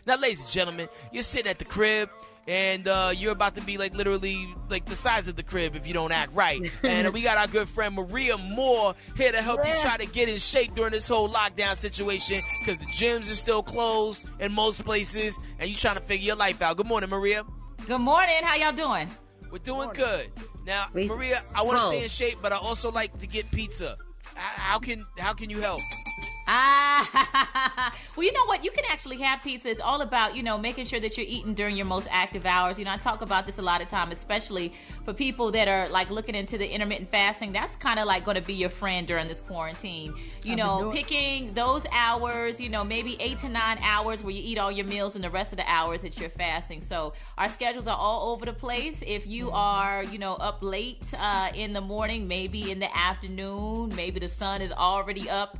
Now, ladies and gentlemen, you're sitting at the crib, and you're about to be like literally like the size of the crib if you don't act right. And we got our good friend Maria Moore here to help you try to get in shape during this whole lockdown situation, because the gyms are still closed in most places, and you trying to figure your life out. Good morning, Maria. Good morning. How y'all doing? We're doing good. Now, Maria, I want to stay in shape, but I also like to get pizza. How can you help? Well, you know what? You can actually have pizza. It's all about, making sure that you're eating during your most active hours. I talk about this a lot of time, especially for people that are like looking into the intermittent fasting. That's kind of like going to be your friend during this quarantine. Picking those hours, maybe 8 to 9 hours where you eat all your meals and the rest of the hours that you're fasting. So our schedules are all over the place. If you are, up late in the morning, maybe in the afternoon, maybe the sun is already up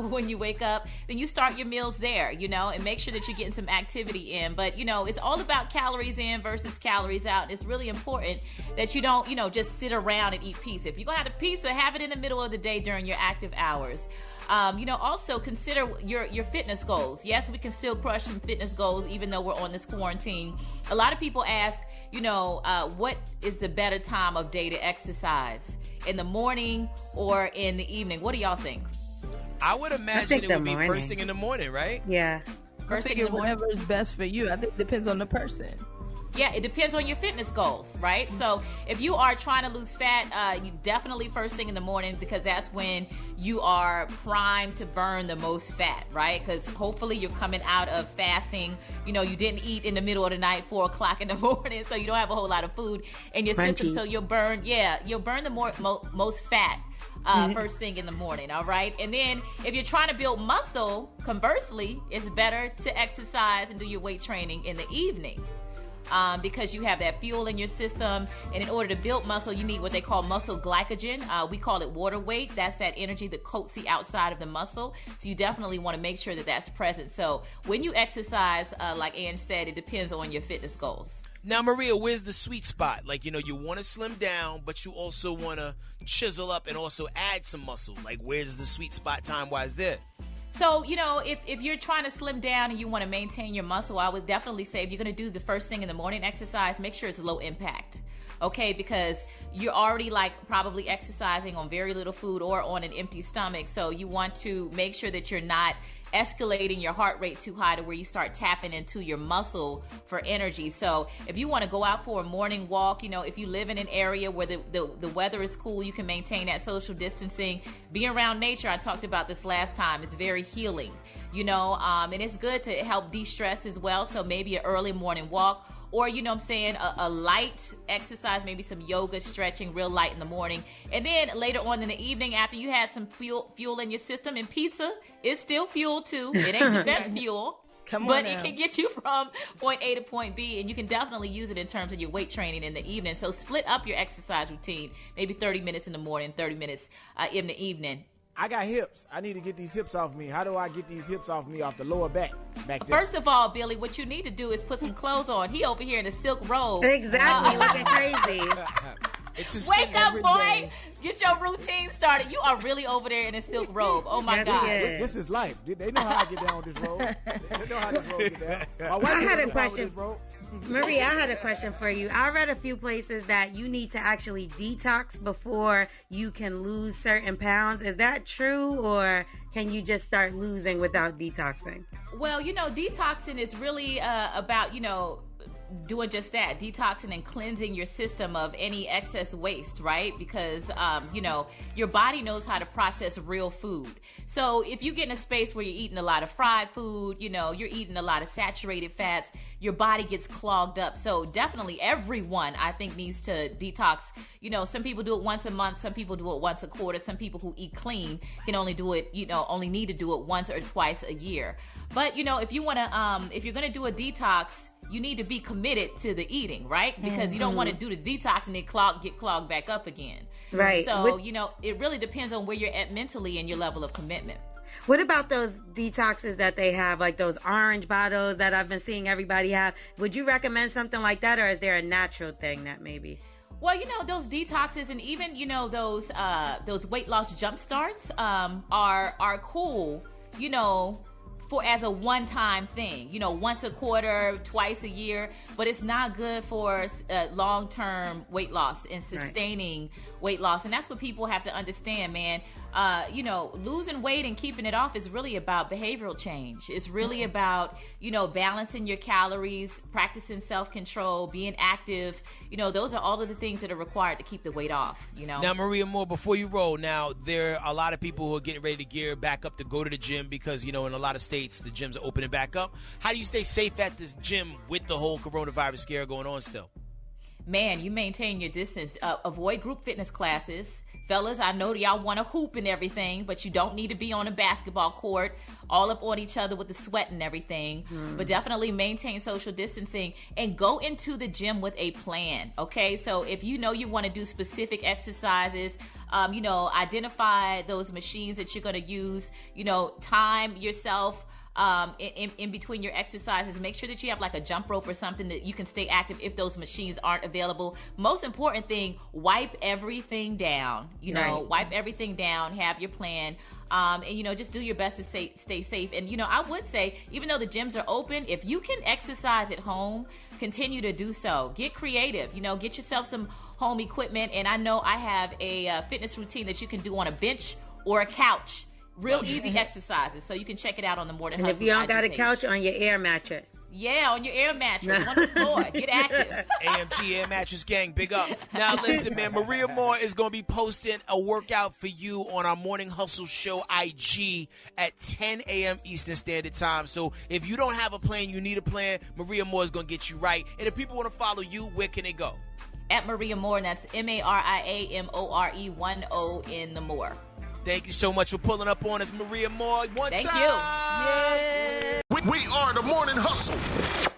when you wake up, then you start your meals there, and make sure that you're getting some activity in. But, it's all about calories in versus calories out. It's really important that you don't, just sit around and eat pizza. If you're going to have a pizza, have it in the middle of the day during your active hours. Also consider your fitness goals. Yes, we can still crush some fitness goals even though we're on this quarantine. A lot of people ask, what is the better time of day to exercise? In the morning or in the evening? What do y'all think? I would imagine it would be first thing in the morning, right? Yeah. First thing in the morning. Whatever is best for you. I think it depends on the person. Yeah, it depends on your fitness goals, right? So if you are trying to lose fat, you definitely first thing in the morning, because that's when you are primed to burn the most fat, right? Because hopefully you're coming out of fasting. You didn't eat in the middle of the night, 4 o'clock in the morning, so you don't have a whole lot of food in your system. So you'll burn the most fat first thing in the morning, all right? And then if you're trying to build muscle, conversely, it's better to exercise and do your weight training in the evening. Because you have that fuel in your system, and in order to build muscle, you need what they call muscle glycogen. We call it water weight. That's that energy that coats the outside of the muscle. So you definitely want to make sure that that's present. So when you exercise, like Ange said, it depends on your fitness goals. Now, Maria, where's the sweet spot? Like, you want to slim down, but you also want to chisel up and also add some muscle. Like, where's the sweet spot time-wise there? So, if you're trying to slim down and you want to maintain your muscle, I would definitely say if you're going to do the first thing in the morning exercise, make sure it's low impact. Okay, because you're already probably exercising on very little food or on an empty stomach. So you want to make sure that you're not escalating your heart rate too high to where you start tapping into your muscle for energy. So if you want to go out for a morning walk, if you live in an area where the weather is cool, you can maintain that social distancing. Being around nature, I talked about this last time, is very healing, and it's good to help de-stress as well. So maybe an early morning walk, or, a light exercise, maybe some yoga, stretching, real light in the morning. And then later on in the evening, after you had some fuel in your system, and pizza is still fuel too. It ain't the best fuel. But it can get you from point A to point B, and you can definitely use it in terms of your weight training in the evening. So split up your exercise routine, maybe 30 minutes in the morning, 30 minutes in the evening. I got hips. I need to get these hips off me. How do I get these hips off me off the lower back there? First of all, Billy, what you need to do is put some clothes on. He over here in a silk robe. Exactly, looking crazy. Wake up, boy. Get your routine started. You are really over there in a silk robe. Oh, my God. This is life. They know how I get down on this road. They know how this road get down. I had a question. Marie, I had a question for you. I read a few places that you need to actually detox before you can lose certain pounds. Is that true, or can you just start losing without detoxing? Well, detoxing is really about, doing just that, detoxing and cleansing your system of any excess waste, right? Because, your body knows how to process real food. So if you get in a space where you're eating a lot of fried food, you're eating a lot of saturated fats, your body gets clogged up. So definitely everyone, I think, needs to detox. Some people do it once a month. Some people do it once a quarter. Some people who eat clean can only do it, only need to do it once or twice a year. But, if you want to, if you're going to do a detox, you need to be committed to the eating, right? Because you don't want to do the detox and then get clogged back up again. Right. So, it really depends on where you're at mentally and your level of commitment. What about those detoxes that they have, like those orange bottles that I've been seeing everybody have? Would you recommend something like that, or is there a natural thing that maybe? Well, those detoxes and even, those weight loss jump starts are cool, as a one-time thing, once a quarter, twice a year, but it's not good for long-term weight loss and sustaining weight loss. And that's what people have to understand, man. Losing weight and keeping it off is really about behavioral change. It's really about, balancing your calories, practicing self-control, being active. Those are all of the things that are required to keep the weight off, Now, Maria Moore, before you roll, now, there are a lot of people who are getting ready to gear back up to go to the gym because, in a lot of states, the gyms are opening back up. How do you stay safe at this gym with the whole coronavirus scare going on still? Man, you maintain your distance. Avoid group fitness classes. Fellas, I know y'all want to hoop and everything, but you don't need to be on a basketball court all up on each other with the sweat and everything. But definitely maintain social distancing and go into the gym with a plan, okay? So if you want to do specific exercises, identify those machines that you're going to use, time yourself in between your exercises. Make sure that you have like a jump rope or something that you can stay active if those machines aren't available. Most important thing, wipe everything down. Wipe everything down, have your plan, and just do your best to stay safe. And I would say, even though the gyms are open, if you can exercise at home, continue to do so. Get creative, get yourself some home equipment. And I know I have a fitness routine that you can do on a bench or a couch. Real easy exercises, so you can check it out on the Morning Hustle. And if you don't got a page. couch, on your air mattress. Yeah, on your air mattress, on the floor. Get active. AMG Air Mattress Gang, big up. Now listen, man, Maria Moore is going to be posting a workout for you on our Morning Hustle Show IG at 10 a.m. Eastern Standard Time. So if you don't have a plan, you need a plan, Maria Moore is going to get you right. And if people want to follow you, where can they go? At Maria Moore, and that's MariaMore 10 in the Moore. Thank you so much for pulling up on us, Maria Moore. Thank time. you. We are the Morning Hustle.